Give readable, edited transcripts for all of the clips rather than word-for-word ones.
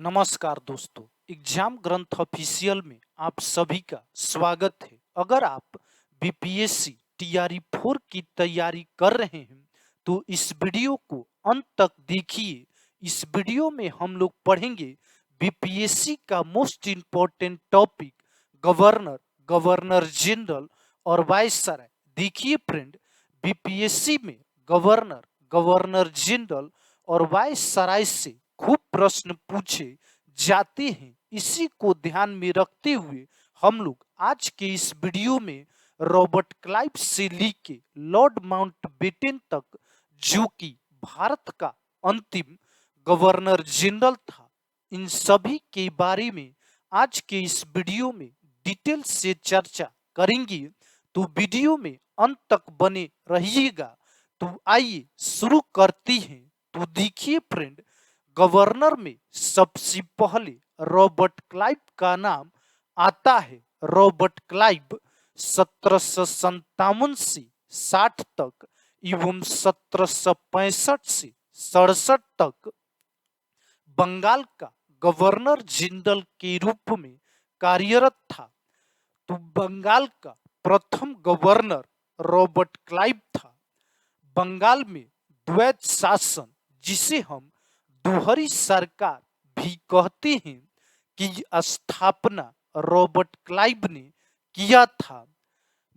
नमस्कार दोस्तों, एग्जाम ग्रंथ ऑफिशियल में आप सभी का स्वागत है। अगर आप बीपीएससी टीआरई 4 की तैयारी कर रहे हैं तो इस वीडियो को अंत तक देखिए। इस वीडियो में हम लोग पढ़ेंगे बीपीएससी का most important topic governor, governor general और वाइसराय। देखिए फ्रेंड, बीपीएससी में गवर्नर, गवर्नर जनरल और वाइसराय से खूब प्रश्न पूछे जाते हैं। इसी को ध्यान में रखते हुए हम लोग आज के इस वीडियो में रॉबर्ट क्लाइव से लेके लॉर्ड माउंटबेटन तक, जो कि भारत का अंतिम गवर्नर जनरल था, इन सभी के बारे में आज के इस वीडियो में डिटेल से चर्चा करेंगे। तो वीडियो में अंत तक बने रहिएगा। तो आइए शुरू करते हैं। तो देखिए फ्रेंड, गवर्नर में सबसे पहले रॉबर्ट क्लाइव का नाम आता है। रॉबर्ट क्लाइव 1757 से 60 तक एवं 1765 से 67 तक बंगाल का गवर्नर जनरल के रूप में कार्यरत था। तो बंगाल का प्रथम गवर्नर रॉबर्ट क्लाइव था। बंगाल में द्वैत शासन, जिसे हम दोहरी सरकार भी कहते हैं, की स्थापना रॉबर्ट क्लाइव ने किया था।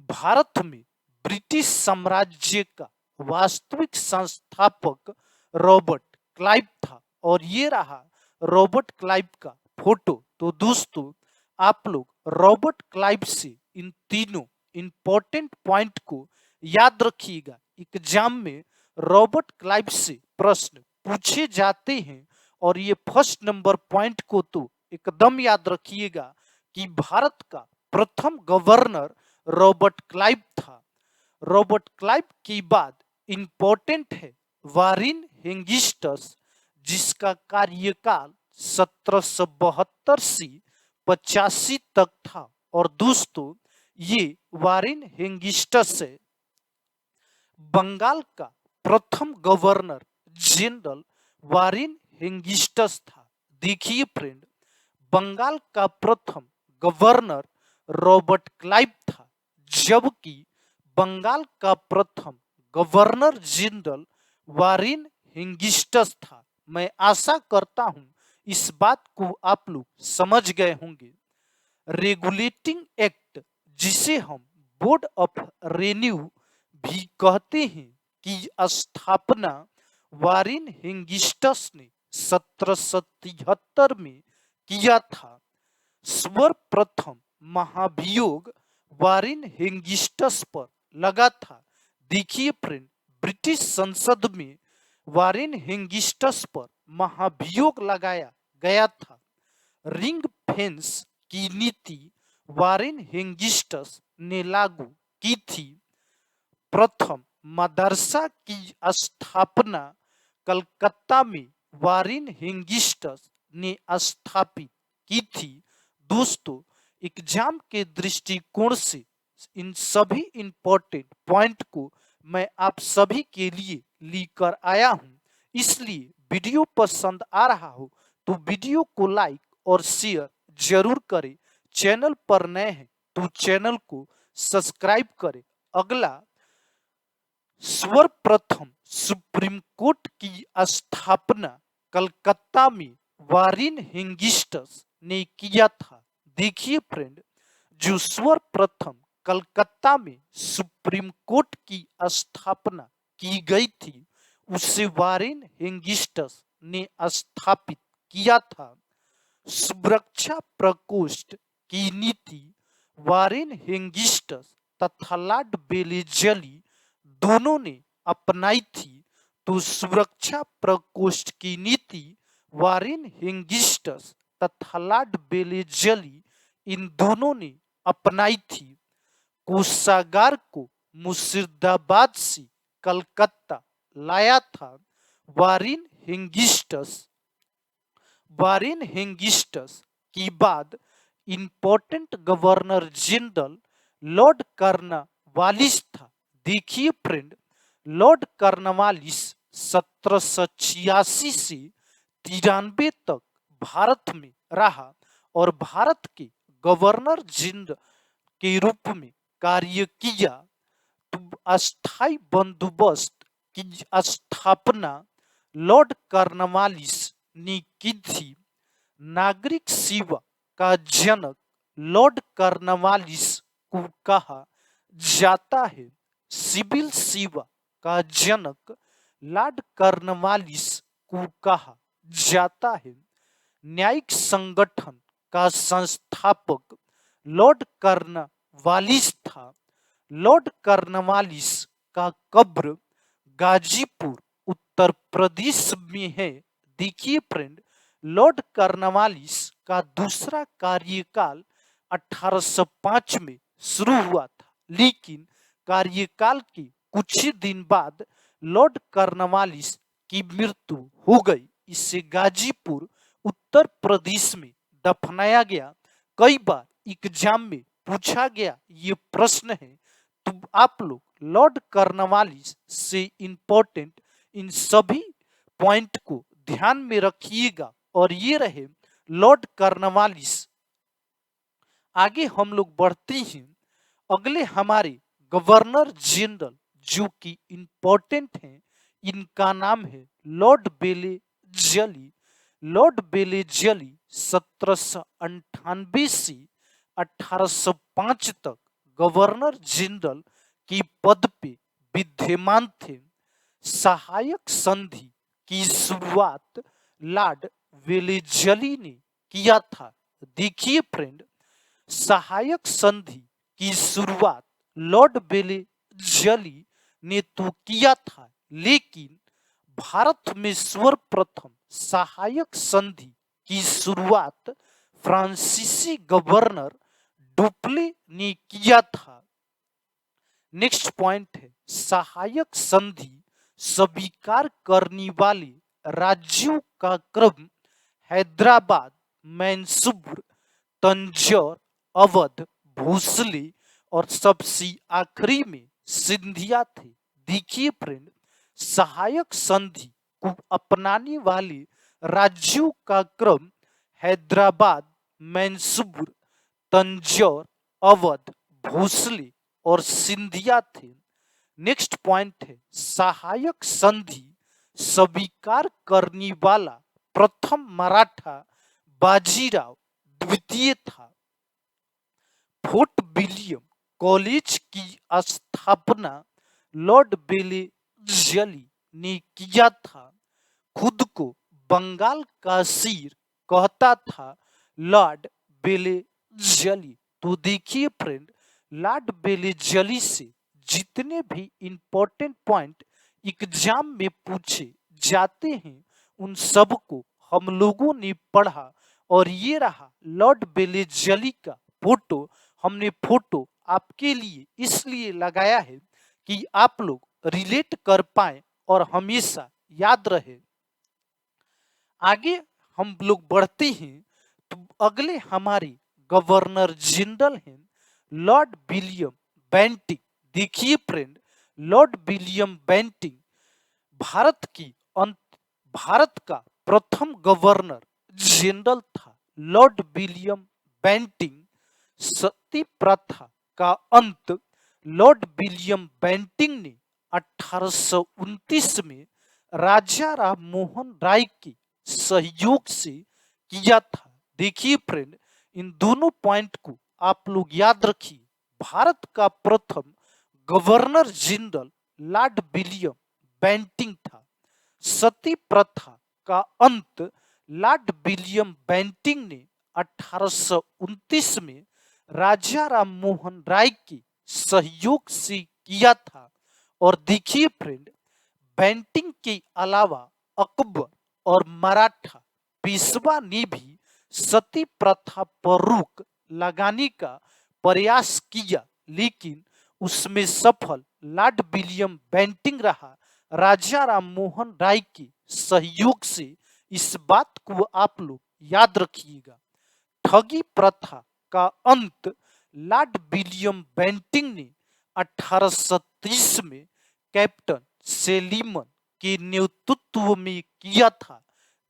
भारत में ब्रिटिश साम्राज्य का वास्तविक संस्थापक रॉबर्ट क्लाइव था। और ये रहा रॉबर्ट क्लाइव का फोटो। तो दोस्तों, आप लोग रॉबर्ट क्लाइव से इन तीनों इंपॉर्टेंट पॉइंट को याद रखिएगा। एग्जाम में रॉबर्ट क्लाइव से प्रश्न पूछे जाते हैं। और ये फर्स्ट नंबर पॉइंट को तो एकदम याद रखिएगा कि भारत का प्रथम गवर्नर रॉबर्ट क्लाइव था। रॉबर्ट क्लाइव के बाद इंपॉर्टेंट है वारेन हेंगिस्टस, जिसका कार्यकाल 1772 से 85 तक था। और दोस्तों, ये वारेन हेंगिस्टस है बंगाल का प्रथम गवर्नर जनरल वारेन हेंगिस्टस था। देखिए फ्रेंड, बंगाल का प्रथम गवर्नर रॉबर्ट क्लाइव था, जबकि बंगाल का प्रथम गवर्नर जनरल वारेन हेंगिस्टस था। मैं आशा करता हूं इस बात को आप लोग समझ गए होंगे। रेगुलेटिंग एक्ट, जिसे हम बोर्ड ऑफ रेन्यू भी कहते हैं, की स्थापना वारेन हेंगिस्टस ने 1773 में किया था। सर्वप्रथम महाभियोग वारेन हेंगिस्टस पर लगा था। देखिए फ्रेंड, ब्रिटिश संसद में वारेन हेंगिस्टस पर महाभियोग लगाया गया था। रिंग फेंस की नीति वारेन हेंगिस्टस ने लागू की थी। प्रथम मदरसा की स्थापना कलकत्ता में वारेन हेंगिस्टस ने स्थापित की थी। दोस्तों, एग्जाम के दृष्टिकोण से इन सभी इंपॉर्टेंट पॉइंट को मैं आप सभी के लिए लेकर आया हूं। इसलिए वीडियो पसंद आ रहा हो तो वीडियो को लाइक और शेयर जरूर करें। चैनल पर नए हैं तो चैनल को सब्सक्राइब करें। अगला, सर्वप्रथम सुप्रीम कोर्ट की स्थापना कलकत्ता में वारेन हेंगिस्टस ने किया था। देखिए फ्रेंड, जो सर्वप्रथम कलकत्ता में सुप्रीम कोर्ट की स्थापना की गई थी, उसे वारेन हेंगिस्टस ने स्थापित किया था। सुरक्षा प्रकोष्ठ की नीति वारेन हेंगिस्टस तथा लॉर्ड वेलेस्ली दोनों ने अपनाई थी। तो सुरक्षा प्रकोष्ठ की नीति वारेन हेंगिस्टस तथा लॉर्ड वेलेस्ली इन दोनों ने अपनाई थी। कोषागार को मुर्शिदाबाद से कलकत्ता लाया था वारेन हेंगिस्टस। वारेन हेंगिस्टस के बाद important governor general Lord Cornwallis था। देखिए फ्रेंड, लॉर्ड कॉर्नवालिस 1786 से 93 तक भारत में रहा और भारत के गवर्नर जनरल के रूप में कार्य किया। तो अस्थायी बंदोबस्त की स्थापना लॉर्ड कॉर्नवालिस ने की थी। नागरिक सेवा का जनक लॉर्ड कॉर्नवालिस को कहा जाता है। सिविल सेवा का जनक लॉर्ड कॉर्नवालिस को कहा जाता है। न्यायिक संगठन का संस्थापक लॉर्ड कॉर्नवालिस था। लॉर्ड कॉर्नवालिस का कब्र गाजीपुर उत्तर प्रदेश में है। देखिए फ्रेंड, लॉर्ड कॉर्नवालिस का दूसरा कार्यकाल 1805 में शुरू हुआ था, लेकिन कार्यकाल के कुछ ही दिन बाद लॉर्ड कॉर्नवालिस की मृत्यु हो गई। इसे गाजीपुर उत्तर प्रदेश में दफनाया गया। कई बार एग्जाम में पूछा गया ये प्रश्न है, तो आप लोग लॉर्ड कॉर्नवालिस से इंपॉर्टेंट इन सभी पॉइंट को ध्यान में रखिएगा। और ये रहे लॉर्ड कॉर्नवालिस। आगे हम लोग बढ़ते हैं। अगले हमारे गवर्नर जनरल जो कि इंपॉर्टेंट हैं, इनका नाम है लॉर्ड वेलेस्ली। लॉर्ड वेलेस्ली 1798 से 1805 तक गवर्नर जनरल की पद पे विद्यमान थे। सहायक संधि की शुरुआत लॉर्ड वेलेस्ली ने किया था। देखिए फ्रेंड, सहायक संधि की शुरुआत लॉर्ड वेलेस्ली ने तो किया था, लेकिन भारत में सर्वप्रथम सहायक संधि की शुरुआत फ्रांसीसी गवर्नर डुप्ले ने किया था। नेक्स्ट पॉइंट है सहायक संधि स्वीकार करने वाले राज्यों का क्रम हैदराबाद, मैसूर, तंजौर, अवध, भोसले और सबसे आखिरी में सिंधिया थे। देखिए फ्रेंड, सहायक संधि को अपनाने वाले राज्यों का क्रम हैदराबाद, मैसूर, तंजौर, अवध, भोसले और सिंधिया थे। नेक्स्ट पॉइंट है सहायक संधि स्वीकार करने वाला प्रथम मराठा बाजीराव द्वितीय था। फोर्ट विलियम कॉलेज की स्थापना लॉर्ड वेलेस्ली ने किया था। खुद को बंगाल का सिर कहता था लॉर्ड वेलेस्ली। तो देखिए फ्रेंड, लॉर्ड वेलेस्ली से जितने भी इंपॉर्टेंट पॉइंट एग्जाम में पूछे जाते हैं, उन सब को हम लोगों ने पढ़ा। और ये रहा लॉर्ड वेलेस्ली का फोटो। हमने फोटो आपके लिए इसलिए लगाया है कि आप लोग रिलेट कर पाए और हमेशा याद रहे। आगे हम लोग बढ़ते हैं, तो अगले हमारे गवर्नर जनरल हैं लॉर्ड विलियम बेंटिंक। देखिए friend, Lord William Bentinck Bharat का प्रथम गवर्नर जनरल था। लॉर्ड विलियम बेंटिंक सती प्रथा का अंत लॉर्ड विलियम बेंटिंक ने 1829 में राजा राम मोहन राय के सहयोग से किया था। देखिए फ्रेंड, इन दोनों पॉइंट को आप लोग याद रखिए। भारत का प्रथम governor general Lord William Bentinck था। सती प्रथा का अंत लॉर्ड विलियम बेंटिंक ने 1829 में राजा राम मोहन राय के सहयोग से किया था। और देखिए फ्रेंड, बेंटिंक के अलावा अकबर और मराठा पेशवा ने भी सती प्रथा पर रोक लगाने का प्रयास किया, लेकिन उसमें सफल लॉर्ड विलियम बेंटिंक रहा। राजा राम मोहन राय के सहयोग से इस बात को आप लोग याद रखिएगा। ठगी प्रथा का अंत लॉर्ड विलियम बेंटिंक ने 1830 में कैप्टन सेलिमन के नेतृत्व में किया था।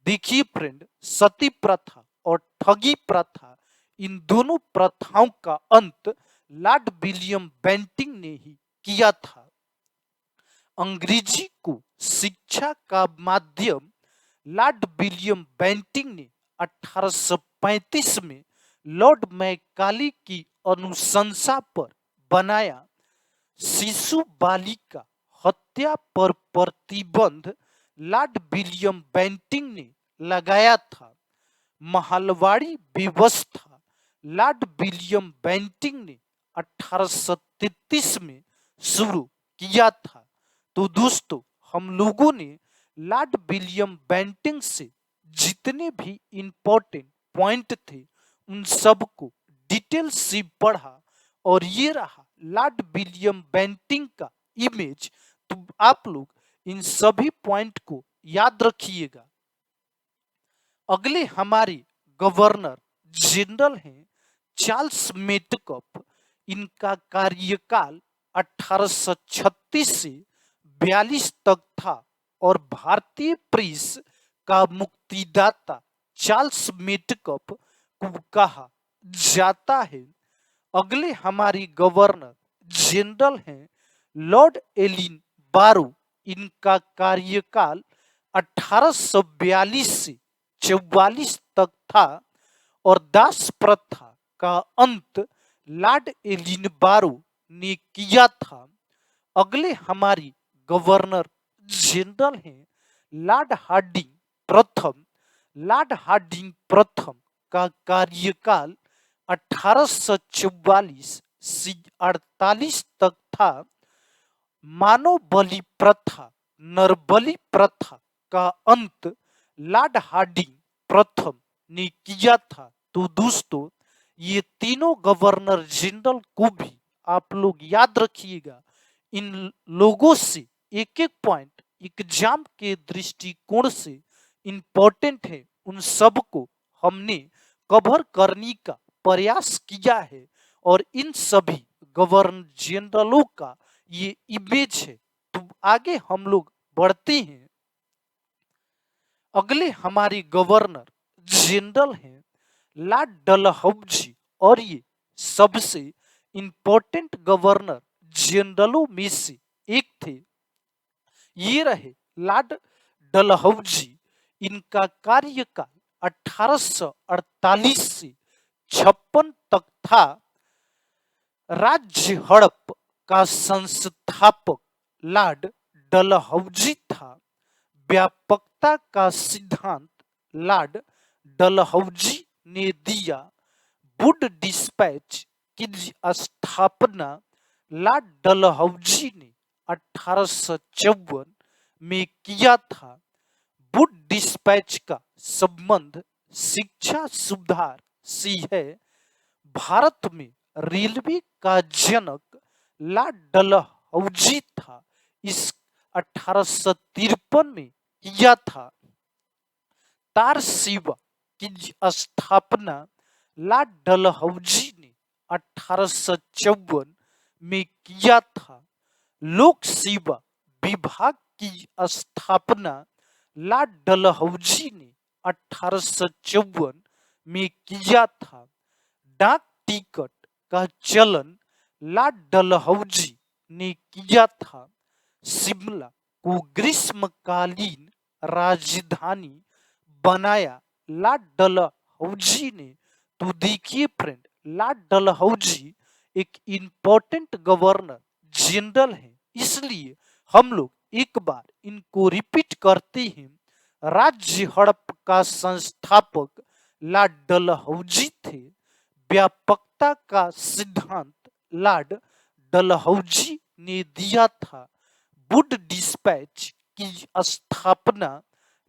देखिए फ्रेंड, सती प्रथा और ठगी प्रथा, इन दोनों प्रथाओं का अंत लॉर्ड विलियम बेंटिंक ने ही किया था। अंग्रेजी को शिक्षा का माध्यम लॉर्ड विलियम बेंटिंक ने 1835 में लॉर्ड मैकाले की अनुशंसा पर बनाया। शिशु बालिका हत्या पर प्रतिबंध लॉर्ड विलियम बेंटिंक ने लगाया था। महलवाड़ी व्यवस्था लॉर्ड विलियम बेंटिंक ने 1833 में शुरू किया था। तो दोस्तों, हम लोगों ने लॉर्ड विलियम बेंटिंक से जितने भी इंपॉर्टेंट पॉइंट थे उन सब को डिटेल से पढ़ा, और ये रहा लॉर्ड विलियम बेंटिंक का इमेज। तो आप लोग इन सभी पॉइंट को याद रखिएगा। अगले हमारे गवर्नर जनरल हैं चार्ल्स मेटकप। इनका कार्यकाल 1836 से 42 तक था और भारतीय प्रेस का मुक्तिदाता चार्ल्स मेटकप को कहा जाता है। अगले हमारी गवर्नर जनरल हैं लॉर्ड एलिन बारो। इनका कार्यकाल 1842 से 44 तक था और दास प्रथा का अंत लॉर्ड एलिन बारो ने किया था। अगले हमारी गवर्नर जनरल हैं लॉर्ड हार्डिंग प्रथम। लॉर्ड हार्डिंग प्रथम का कार्यकाल 1844 से 48 तक था। मानव बलि प्रथा, नरबलि प्रथा का अंत लॉर्ड हार्डिंग प्रथम ने किया था। तो दोस्तों, ये तीनों गवर्नर जनरल को भी आप लोग याद रखिएगा। इन लोगों से एक एक पॉइंट एग्जाम के दृष्टिकोण से इंपॉर्टेंट है, उन सब को हमने कवर करने का प्रयास किया है और इन सभी गवर्नर जनरलों का ये इमेज है। तो आगे हम लोग बढ़ते हैं। अगले हमारे गवर्नर जनरल हैं लॉर्ड डलहौजी, और ये सबसे इंपॉर्टेंट गवर्नर जनरलों में से एक थे। ये रहे लॉर्ड डलहौजी। इनका कार्यकाल 1848 से 56 तक था। राज्य हड़प का संस्थापक लॉर्ड डलहौजी था। व्यापकता का सिद्धांत लॉर्ड डलहौजी ने दिया। वुड डिस्पैच की स्थापना लॉर्ड डलहौजी ने 1854 में किया था। वुड डिस्पैच का संबंध शिक्षा सुधार से है। भारत में रेलवे का जनक लॉर्ड डलहौजी था। इस 1853 में किया था। तार सेवा की स्थापना लॉर्ड डलहौजी ने 1854 में किया था। लोक सेवा विभाग की स्थापना लॉर्ड डलहौजी ने 1854 में किया था। डाक टिकट का चलन लॉर्ड डलहौजी ने किया था। शिमला को ग्रीष्मकालीन राजधानी बनाया लॉर्ड डलहौजी ने। तो देखिए फ्रेंड, लॉर्ड डलहौजी एक इंपॉर्टेंट गवर्नर जनरल है, इसलिए हम लोग एक बार इनको रिपीट करते हैं। राज्य हड़प का संस्थापक लॉर्ड डलहौजी थे। व्यापकता का सिद्धांत लॉर्ड डलहौजी ने दिया था। वुड डिस्पैच की स्थापना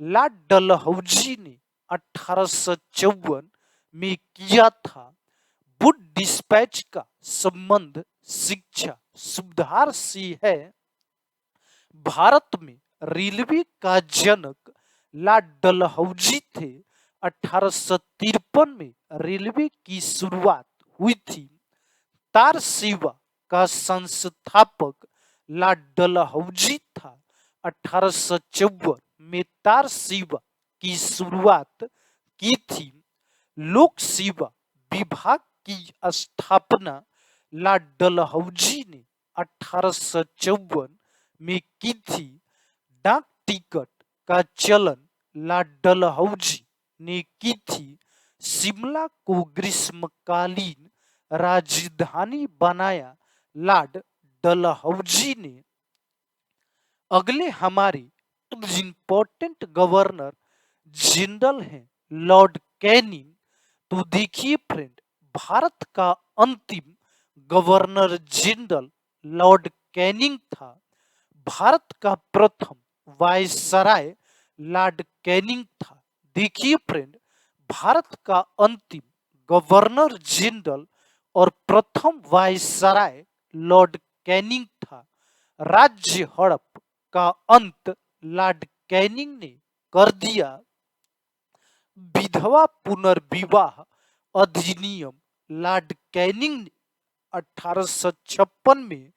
लॉर्ड डलहौजी ने 1854 में किया था। वुड डिस्पैच का संबंध शिक्षा सुधार से है। भारत में रेलवे का जनक लॉर्ड डलहौजी थे। 1853 में रेलवे की शुरुआत हुई थी। तार सेवा का संस्थापक लॉर्ड डलहौजी था। 1854 में तार सेवा की शुरुआत की थी। लोक सेवा विभाग की स्थापना लॉर्ड डलहौजी ने 1854 में की थी। डाक टिकट का चलन लॉर्ड डलहौजी ने की थी। शिमला को ग्रीष्मकालीन राजधानी बनाया लॉर्ड डलहौजी ने। अगले हमारे इंपॉर्टेंट गवर्नर जनरल हैं लॉर्ड कैनिंग। तो देखिए फ्रेंड, भारत का अंतिम गवर्नर जनरल लॉर्ड कैनिंग था। भारत का प्रथम वायसराय लॉर्ड कैनिंग था। देखिए फ्रेंड, भारत का अंतिम गवर्नर जनरल और प्रथम वायसराय लॉर्ड कैनिंग था। राज्य हड़प का अंत लॉर्ड कैनिंग ने कर दिया। विधवा पुनर्विवाह अधिनियम लॉर्ड कैनिंग ने 1856 में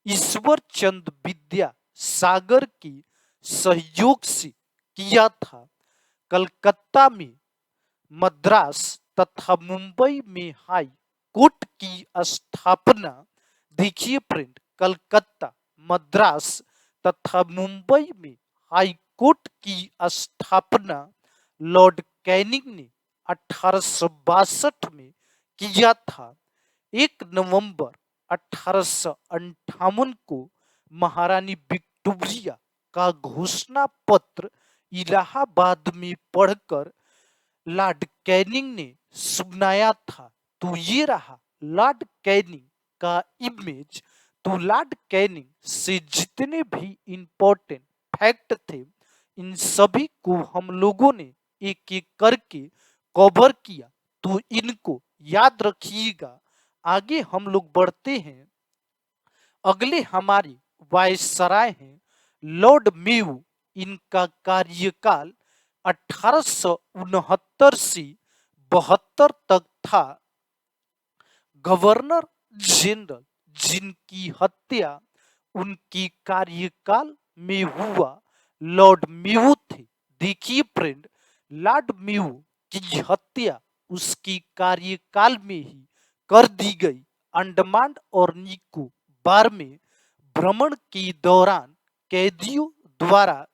ईश्वर चंद विद्या सागर की सहयोग से किया था। कलकत्ता में, मद्रास तथा मुंबई में हाई कोर्ट की स्थापना। देखिए फ्रेंड, कलकत्ता, मद्रास तथा मुंबई में हाई कोर्ट की स्थापना लॉर्ड कैनिंग ने 1862 में किया था। 1 नवंबर 1858 को महारानी विक्टोरिया का घोषणा पत्र इलाहाबाद में पढ़कर लॉर्ड कैनिंग ने सुनाया था। तो ये रहा लॉर्ड कैनिंग का इमेज। तो लॉर्ड कैनिंग से जितने भी इंपॉर्टेंट फैक्ट थे, इन सभी को हम लोगों ने एक एक करके कवर किया। तो इनको याद रखिएगा। आगे हम लोग बढ़ते हैं। अगले हमारे वायसराय हैं लॉर्ड मेयो। इनका कार्यकाल 1869 से 72 तक था। गवर्नर जनरल जिनकी हत्या उनकी कार्यकाल में हुआ लॉर्ड मेयो थे। देखिए फ्रेंड, लॉर्ड मेयो की हत्या उसकी कार्यकाल में ही कर दी गई। अंडमान और निकोबार में भ्रमण के दौरान कैदियों द्वारा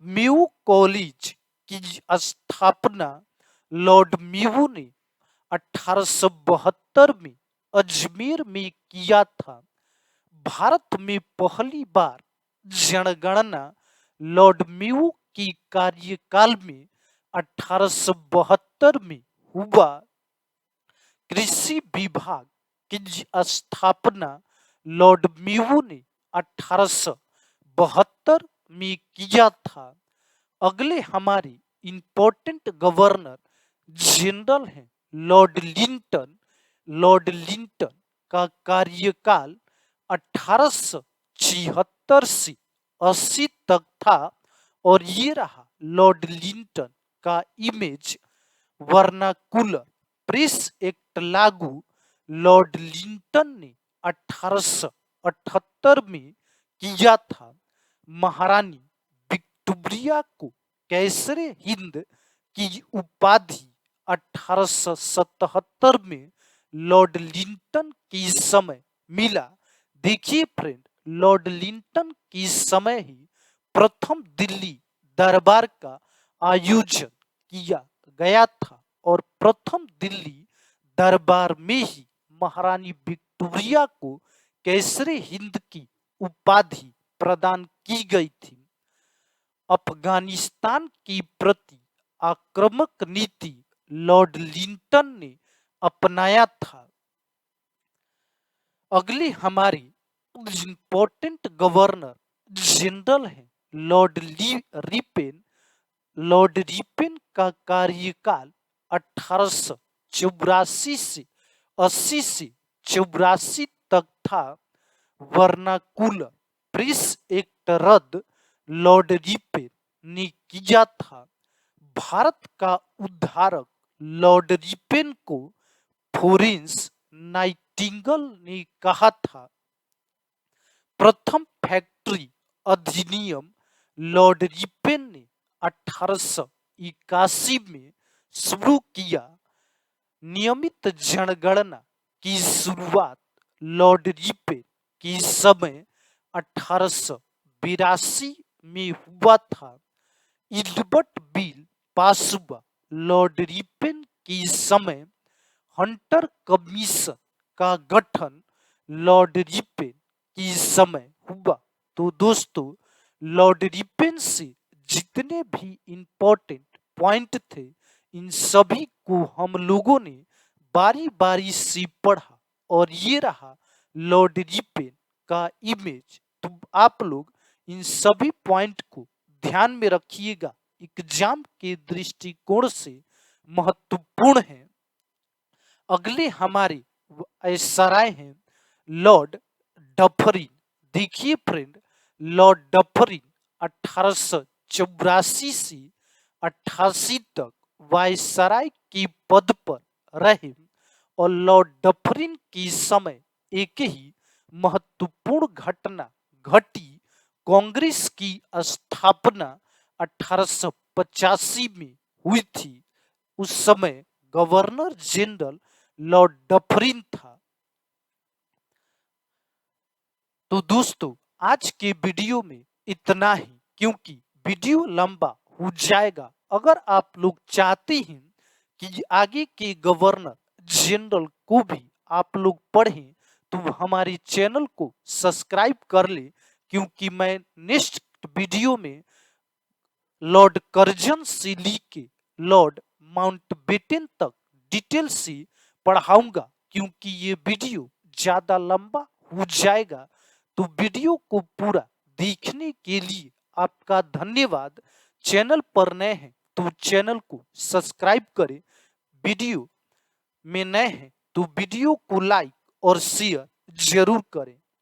मेयो कॉलेज की स्थापना लॉर्ड मेयो ने 1872 में अजमेर में किया था। भारत में पहली बार जनगणना लॉर्ड मेयो की कार्यकाल में 1872 में हुआ। कृषि विभाग की स्थापना लॉर्ड मेयो ने 1872 में किया था। अगले हमारे इंपॉर्टेंट गवर्नर जनरल हैं लॉर्ड लिंटन। लॉर्ड लिंटन का कार्यकाल 1876 से 80 तक था। और ये रहा लॉर्ड लिंटन का इमेज। वर्नाकुलर प्रेस एक्ट लागू लॉर्ड लिंटन ने 1878 में किया था। महारानी विक्टोरिया को कैसरे हिंद की उपाधि 1877 में लॉर्ड लिंटन के समय मिला। देखिए फ्रेंड, लॉर्ड लिंटन के समय ही प्रथम दिल्ली दरबार का आयोजन किया गया था और प्रथम दिल्ली दरबार में ही महारानी विक्टोरिया को कैसरे हिंद की उपाधि प्रदान की गई थी। अफगानिस्तान की प्रति आक्रामक नीति लॉर्ड लिंटन ने अपनाया था। अगले हमारे इंपॉर्टेंट गवर्नर जनरल हैं लॉर्ड रिपेन। लॉर्ड रिपेन का कार्यकाल 1884 से 80 से 84 तक था। वर्नाकुलर प्रेस एक्ट रद्द लॉर्ड रिपेन ने किया था। भारत का उद्धारक लॉर्ड रिपेन को फ्लोरेंस नाइटिंगेल ने कहा था। प्रथम फैक्ट्री अधिनियम लॉर्ड रिपेन ने 1881 में शुरू किया। नियमित जनगणना की शुरुआत लॉर्ड रिपन की समय 1882 में हुआ था। इल्बर्ट बिल पास हुआ। लॉर्ड रिपन की समय हंटर कमीशन का गठन लॉर्ड रिपन की समय हुआ। तो दोस्तों, लॉर्ड रिपन से जितने भी इंपॉर्टेंट पॉइंट थे, इन सभी को हम लोगों ने बारी बारी से पढ़ा, और ये रहा लॉर्ड रिपन का इमेज। तो आप लोग इन सभी पॉइंट को ध्यान में रखिएगा, एग्जाम के दृष्टिकोण से महत्वपूर्ण है। अगले हमारे सराय हैं लॉर्ड डफरिन। देखिए फ्रेंड, लॉर्ड डफरिन 1884 से 88 तक वायसराय के पद पर रहे, और लॉर्ड डफरिन की समय एक ही महत्वपूर्ण घटना घटी। कांग्रेस की स्थापना 1885 में हुई थी। उस समय गवर्नर जनरल लॉर्ड डफरिन था। तो दोस्तों, आज के वीडियो में इतना ही, क्योंकि वीडियो लंबा हो जाएगा। अगर आप लोग चाहते हैं कि आगे के गवर्नर जनरल को भी आप लोग पढ़ें, तो हमारे चैनल को सब्सक्राइब कर ले, क्योंकि मैं नेक्स्ट वीडियो में लॉर्ड कर्जन से लेके लॉर्ड माउंटबेटन तक डिटेल से पढ़ाऊंगा। क्योंकि ये वीडियो ज्यादा लंबा हो जाएगा। तो वीडियो को पूरा देखने के लिए आपका धन्यवाद। चैनल पर नए हैं तो चैनल को सब्सक्राइब करें, वीडियो में नए हैं तो वीडियो को लाइक और शेयर जरूर करें।